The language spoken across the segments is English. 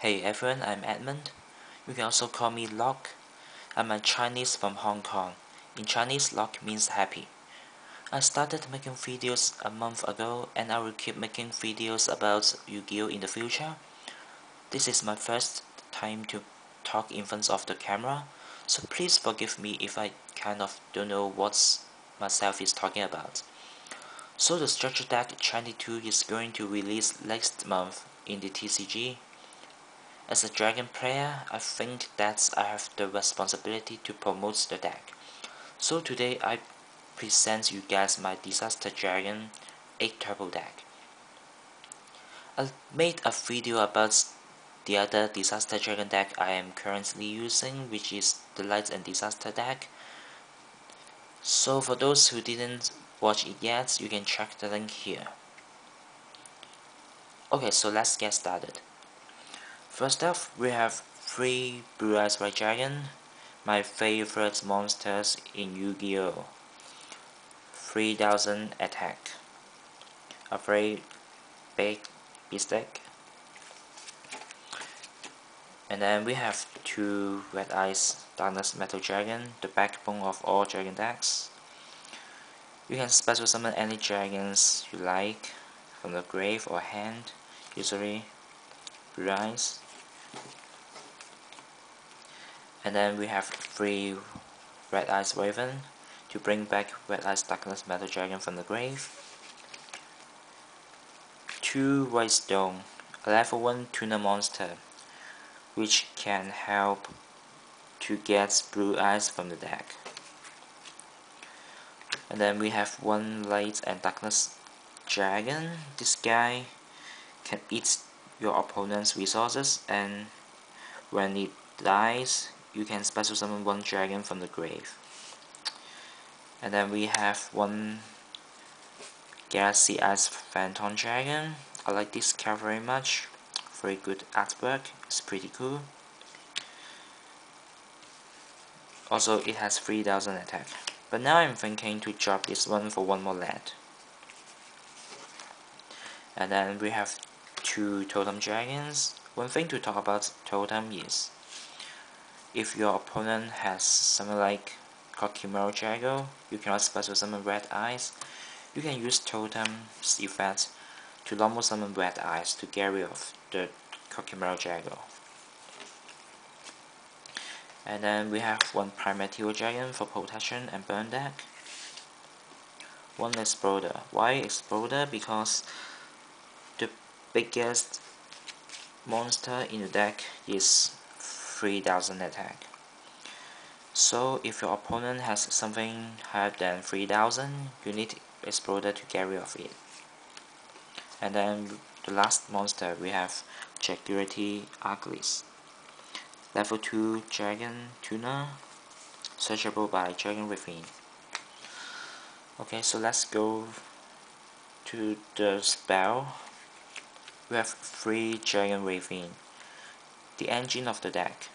Hey everyone, I'm Edmund. You can also call me Lock. I'm a Chinese from Hong Kong. In Chinese, Lock means happy. I started making videos a month ago and I will keep making videos about Yu-Gi-Oh in the future. This is my first time to talk in front of the camera, so please forgive me if I kind of don't know what myself is talking about. So the structure deck 22 is going to release next month in the TCG. As a dragon player, I think that I have the responsibility to promote the deck. So today I present you guys my Disaster Dragon 8 Turbo deck. I made a video about the other Disaster Dragon deck I am currently using, which is the Light and Disaster deck. So for those who didn't watch it yet, you can check the link here. Okay, so let's get started. First off, we have 3 Blue Eyes White Dragon, my favorite monsters in Yu-Gi-Oh! 3000 attack, a very big beast. And then we have 2 Red Eyes Darkness Metal Dragon, the backbone of all dragon decks. You can special summon any dragons you like from the grave or hand, usually Blue Eyes. And then we have 3 Red Eyes Wyvern to bring back Red Eyes Darkness Metal Dragon from the grave. 2 White Stone, a level 1 tuner monster, which can help to get Blue Eyes from the deck. And then we have 1 Light and Darkness Dragon. This guy can eat your opponent's resources, and when it dies, you can special summon 1 dragon from the grave. And then we have 1 Galaxy Ice Phantom Dragon. I like this card very much. Very good artwork. It's pretty cool. Also, it has 3000 attack. But now I'm thinking to drop this one for 1 more land. And then we have 2 Totem Dragons. One thing to talk about Totem is, if your opponent has something like Kokimaro Drago, you cannot special summon Red Eyes. You can use Totem's effect to normal summon Red Eyes to get rid of the Kokimaro Drago. And then we have 1 Primordial Dragon for protection and burn deck. 1 Exploder. Why Exploder? Because the biggest monster in the deck is 3000 attack. So if your opponent has something higher than 3000, you need Exploder to get rid of it. And then the last monster, we have Duality Archlis. Level 2 Dragon Tuner, searchable by Dragon Ravine. Okay, so let's go to the spell. We have 3 Dragon Ravine, the engine of the deck.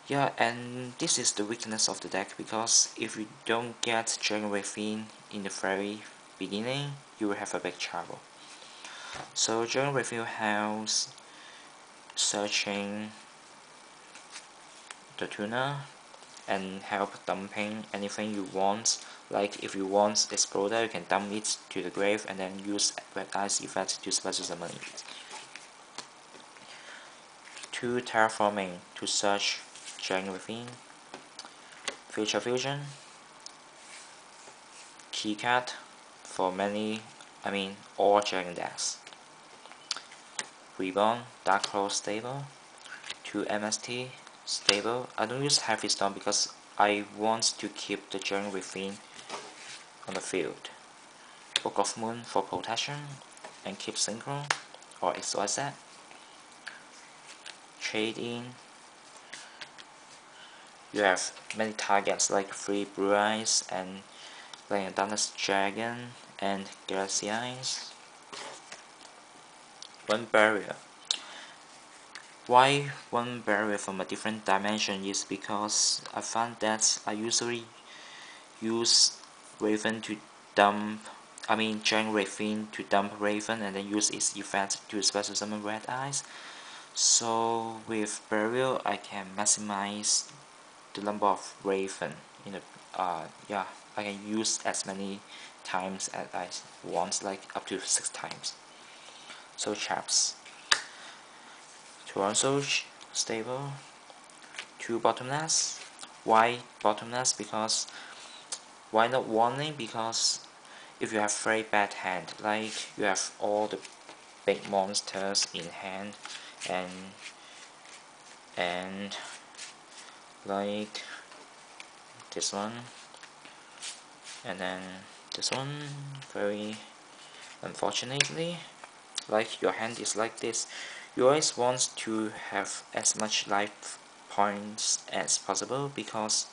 Yeah, and this is the weakness of the deck, because if you don't get Dragon Ravine in the very beginning, you will have a big trouble. So Dragon Ravine helps searching the tuner and help dumping anything you want. Like if you want Exploder, you can dump it to the grave and then use Red Eyes effect to special summon it. 2 Terraforming to search Dragon Ravine. Future Fusion. Keycard for all dragon decks. Reborn, Dark Cloud stable. 2 MST stable. I don't use Heavy Storm because I want to keep the Dragon Ravine on the field. Book of Moon for protection and keep synchro or XYZ. Trade in. You have many targets like 3 Blue Eyes and Light and Darkness Dragon and Galaxy Eyes. 1 barrier. Why 1 barrier from a different dimension is because I found that I usually use Raven to dump, Dragon Ravine to dump Raven and then use its effect to special summon Red Eyes. So with burial, I can maximize the number of Raven in the yeah, I can use as many times as I want, like up to 6 times. So chaps, Torrential stable, 2 bottomless. Why bottomless? Because why not warning? Because if you have very bad hand, like you have all the big monsters in hand, and like this one, and then this one, very unfortunately, like your hand is like this, you always want to have as much life points as possible, because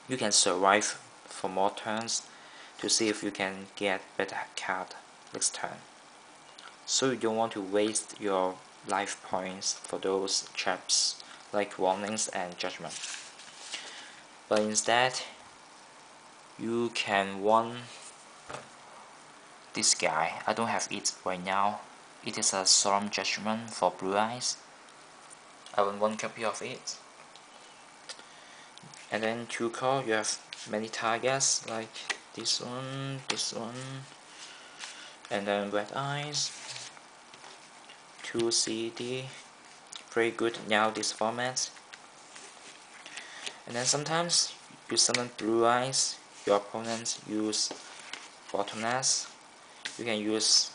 you can survive for more turns to see if you can get better card next turn. So you don't want to waste your life points for those traps like warnings and judgment. But instead, you can want this guy. I don't have it right now. It is a Solemn Judgment for blue eyes. I want 1 copy of it. And then 2 core, you have many targets like this one, and then red eyes, 2 CD, very good now this format. And then sometimes you summon blue eyes, your opponents use bottomless, you can use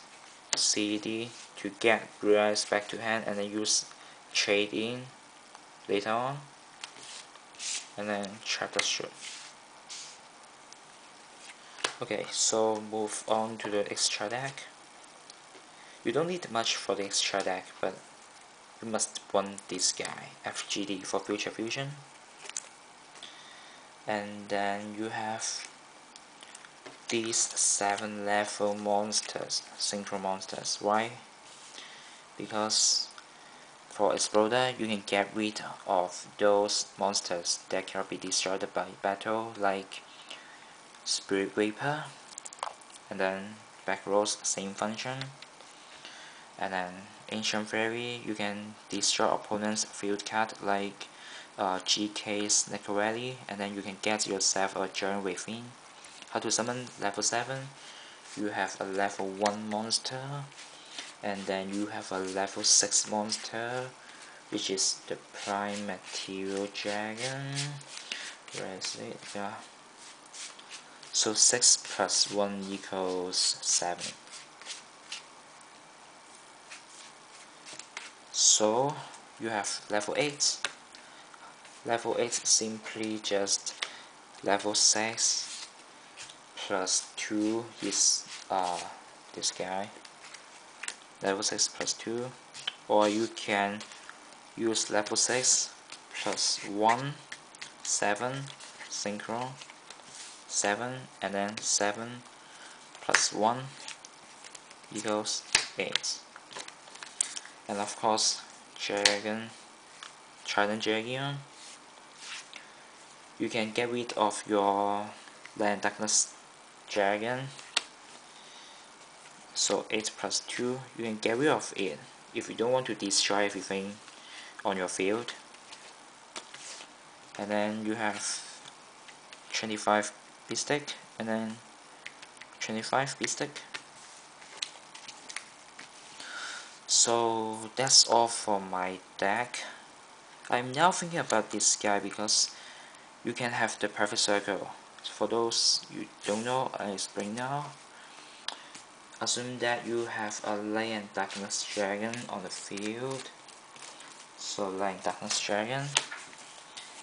CD to get blue eyes back to hand, and then use trade in later on, and then chapter shoot. Okay, so move on to the extra deck. You don't need much for the extra deck, but you must want this guy, FGD, for future fusion. And then you have these 7 level monsters, synchro monsters. Why? Because for Exploder, you can get rid of those monsters that cannot be destroyed by battle, like Spirit Vapor, and then Back Rows, same function. And then Ancient Fairy, you can destroy opponent's field card like GK's Necrorally, and then you can get yourself a Dragon Ravine. How to summon level 7? You have a level 1 monster, and then you have a level 6 monster, which is the Primordial Dragon. Where is it? Yeah. So 6 plus 1 equals 7. So you have level 8. Level 8 simply just level 6 plus 2 is this guy. Level 6 plus 2. Or you can use level 6 plus 1, 7, synchro, 7, and then 7 plus 1 equals 8. And of course, Trident Dragon, you can get rid of your Land Darkness Dragon. So 8 plus 2, you can get rid of it if you don't want to destroy everything on your field. And then you have 25 Beastic, and then 25 Beastic. So that's all for my deck. I'm now thinking about this guy because you can have the perfect circle. For those you don't know, I explain now. Assume that you have a Light and Darkness Dragon on the field. So Light and Darkness Dragon,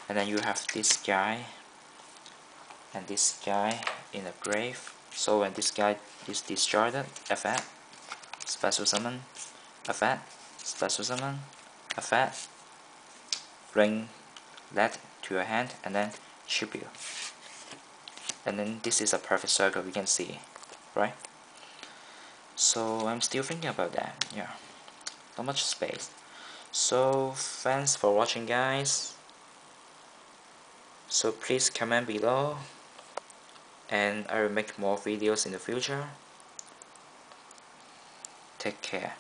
and then you have this guy and this guy in the grave. So when this guy is destroyed, effect, special summon, effect, special summon, effect, bring that to your hand, and then tribute. And then this is a perfect circle, we can see, right? So I'm still thinking about that. Yeah, not much space. So thanks for watching, guys. So please comment below, and I will make more videos in the future. Take care.